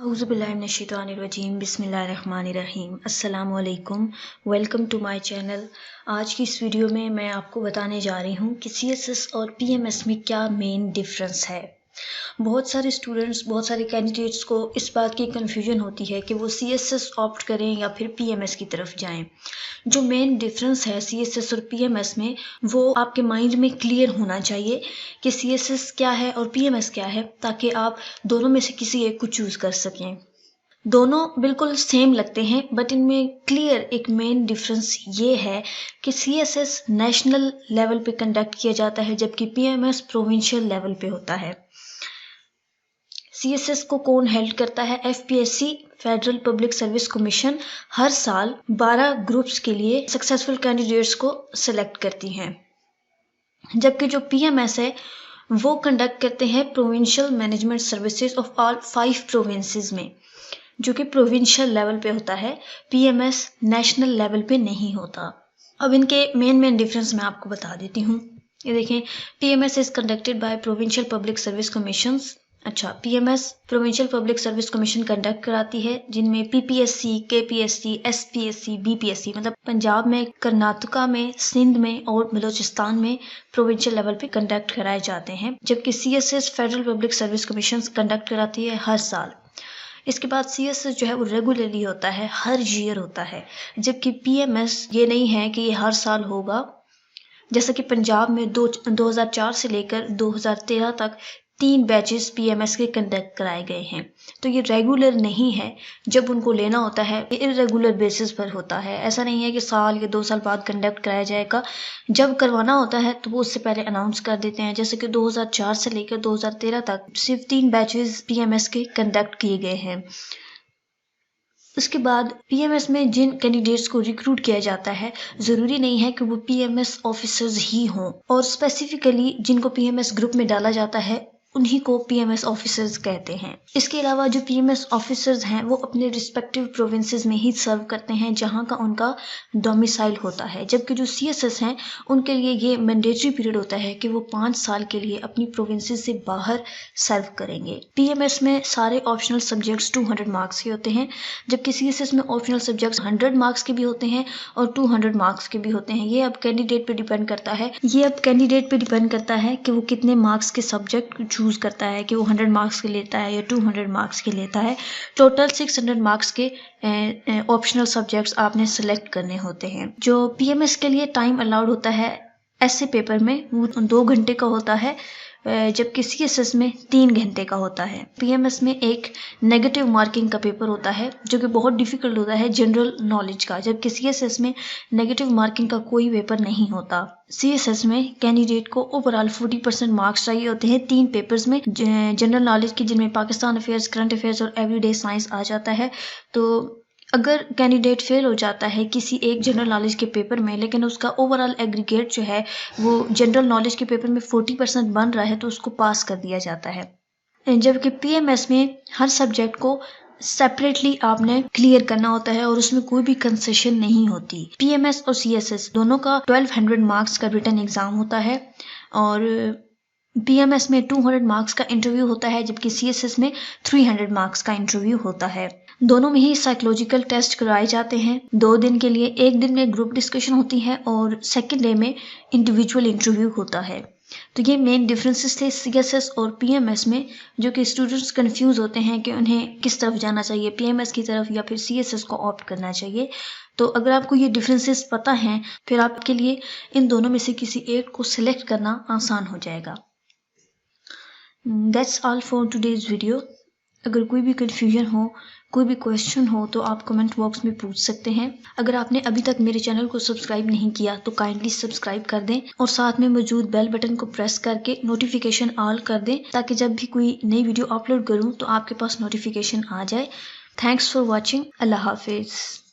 औज़ुबिल्लाहिमिनश्शैतानिर्रजीम बिस्मिल्लाहिर्रहमानिर्रहीम अस्सलामु अलैकुम। Welcome to my channel. आज की इस वीडियो में मैं आपको बताने जा रही हूँ कि सीएसएस और पीएमएस में क्या मेन डिफरेंस है। बहुत सारे स्टूडेंट्स, बहुत सारे कैंडिडेट्स को इस बात की कन्फ्यूजन होती है कि वो सीएसएस ऑप्ट करें या फिर पीएमएस की तरफ जाएं। जो मेन डिफरेंस है सीएसएस और पीएमएस में, वो आपके माइंड में क्लियर होना चाहिए कि सीएसएस क्या है और पीएमएस क्या है, ताकि आप दोनों में से किसी एक को चूज़ कर सकें। दोनों बिल्कुल सेम लगते हैं, बट इनमें क्लियर एक मेन डिफरेंस ये है कि सीएसएस नेशनल लेवल पे कंडक्ट किया जाता है, जबकि पीएमएस प्रोविंशियल लेवल पे होता है। सीएसएस को कौन हेल्ड करता है? FPSC, federal public service commission, हर साल 12 ग्रुप्स के लिए सक्सेसफुल कैंडिडेट्स को सिलेक्ट करती हैं। जबकि जो पीएमएस है वो कंडक्ट करते हैं provincial management services of all 5 provinces में, जो कि प्रोविंशियल लेवल पे होता है। पीएमएस नेशनल लेवल पे नहीं होता। अब इनके मेन डिफरेंस मैं आपको बता देती हूँ। ये देखें, PMS is conducted by provincial public service commissions. PMS provincial public service commission conduct कराती है, जिनमें पीपीएससी, केपीएससी, एसपीएससी, बीपीएससी, मतलब पंजाब में, कर्नाटका में, सिंध में और बलूचिस्तान में प्रोविंशियल लेवल पे कंडक्ट कराए जाते हैं। जबकि CSS federal public service commission conduct कराती है हर साल। इसके बाद सीएसएस जो है वो रेगुलरली होता है, हर ईयर होता है। जबकि पीएमएस ये नहीं है कि ये हर साल होगा। जैसा कि पंजाब में 2004 से लेकर 2013 तक 3 बैचेस पीएमएस के कंडक्ट कराए गए हैं। तो ये रेगुलर नहीं है। जब उनको लेना होता है ये इरेगुलर बेसिस पर होता है। ऐसा नहीं है कि साल या 2 साल बाद कंडक्ट कराया जाएगा। जब करवाना होता है तो वो उससे पहले अनाउंस कर देते हैं। जैसे कि 2004 से लेकर 2013 तक सिर्फ 3 बैचेस पीएमएस के कंडक्ट किए गए हैं। उसके बाद पीएमएस में जिन कैंडिडेट्स को रिक्रूट किया जाता है, ज़रूरी नहीं है कि वो पीएमएस ऑफिसर्स ही हों, और स्पेसिफिकली जिनको पीएमएस ग्रुप में डाला जाता है उन्हीं को पीएमएस ऑफिसर्स कहते हैं। इसके अलावा जो पीएमएस ऑफिसर्स हैं वो अपने रिस्पेक्टिव प्रोविंसेस में ही सर्व करते हैं, जहां का उनका डोमिसाइल होता है। जबकि जो सीएसएस हैं उनके लिए ये मैंडेटरी पीरियड होता है कि वो 5 साल के लिए अपनी प्रोविंसेस से बाहर सर्व करेंगे। पीएमएस में सारे ऑप्शनल सब्जेक्ट्स 200 मार्क्स के होते हैं, जबकि सीएसएस में ऑप्शनल सब्जेक्ट्स 100 मार्क्स के भी होते हैं और 200 मार्क्स के भी होते हैं। ये अब कैंडिडेट पे डिपेंड करता है कि वो कितने मार्क्स के सब्जेक्ट चूज करता है, कि वो 100 मार्क्स के लेता है या 200 मार्क्स के लेता है। टोटल 600 मार्क्स के ऑप्शनल सब्जेक्ट्स आपने सेलेक्ट करने होते हैं। जो पीएमएस के लिए टाइम अलाउड होता है ऐसे पेपर में वो 2 घंटे का होता है, जबकि सीएसएस में 3 घंटे का होता है। पीएमएस में एक नेगेटिव मार्किंग का पेपर होता है जो कि बहुत डिफिकल्ट होता है, जनरल नॉलेज का, जबकि सीएसएस में नेगेटिव मार्किंग का कोई पेपर नहीं होता। सीएसएस में कैंडिडेट को ओवरऑल 40% मार्क्स चाहिए होते हैं 3 पेपर्स में, जनरल नॉलेज की, जिनमें पाकिस्तान अफेयर्स, करंट अफेयर्स और एवरीडे साइंस आ जाता है। तो अगर कैंडिडेट फेल हो जाता है किसी एक जनरल नॉलेज के पेपर में, लेकिन उसका ओवरऑल एग्रीगेट जो है वो जनरल नॉलेज के पेपर में 40% बन रहा है, तो उसको पास कर दिया जाता है। जबकि पीएमएस में हर सब्जेक्ट को सेपरेटली आपने क्लियर करना होता है और उसमें कोई भी कंसेशन नहीं होती। पीएमएस और सीएसएस दोनों का 1200 मार्क्स का रिटन एग्जाम होता है, और पीएमएस में 200 मार्क्स का इंटरव्यू होता है, जबकि सीएसएस में 300 मार्क्स का इंटरव्यू होता है। दोनों में ही साइकोलॉजिकल टेस्ट कराए जाते हैं 2 दिन के लिए। एक दिन में ग्रुप डिस्कशन होती है और सेकेंड डे में इंडिविजुअल इंटरव्यू होता है। तो ये मेन डिफरेंसेस थे सीएसएस और पीएमएस में, जो कि स्टूडेंट्स कंफ्यूज होते हैं कि उन्हें किस तरफ जाना चाहिए, पीएमएस की तरफ या फिर सीएसएस को ऑप्ट करना चाहिए। तो अगर आपको ये डिफरेंसेस पता हैं, फिर आपके लिए इन दोनों में से किसी एक को सिलेक्ट करना आसान हो जाएगा। That's all for today's video. अगर कोई भी कन्फ्यूजन हो, कोई भी क्वेश्चन हो, तो आप कमेंट बॉक्स में पूछ सकते हैं। अगर आपने अभी तक मेरे चैनल को सब्सक्राइब नहीं किया तो काइंडली सब्सक्राइब कर दें और साथ में मौजूद बेल बटन को प्रेस करके नोटिफिकेशन ऑल कर दें, ताकि जब भी कोई नई वीडियो अपलोड करूं तो आपके पास नोटिफिकेशन आ जाए। Thanks for watching. अल्लाह हाफिज़।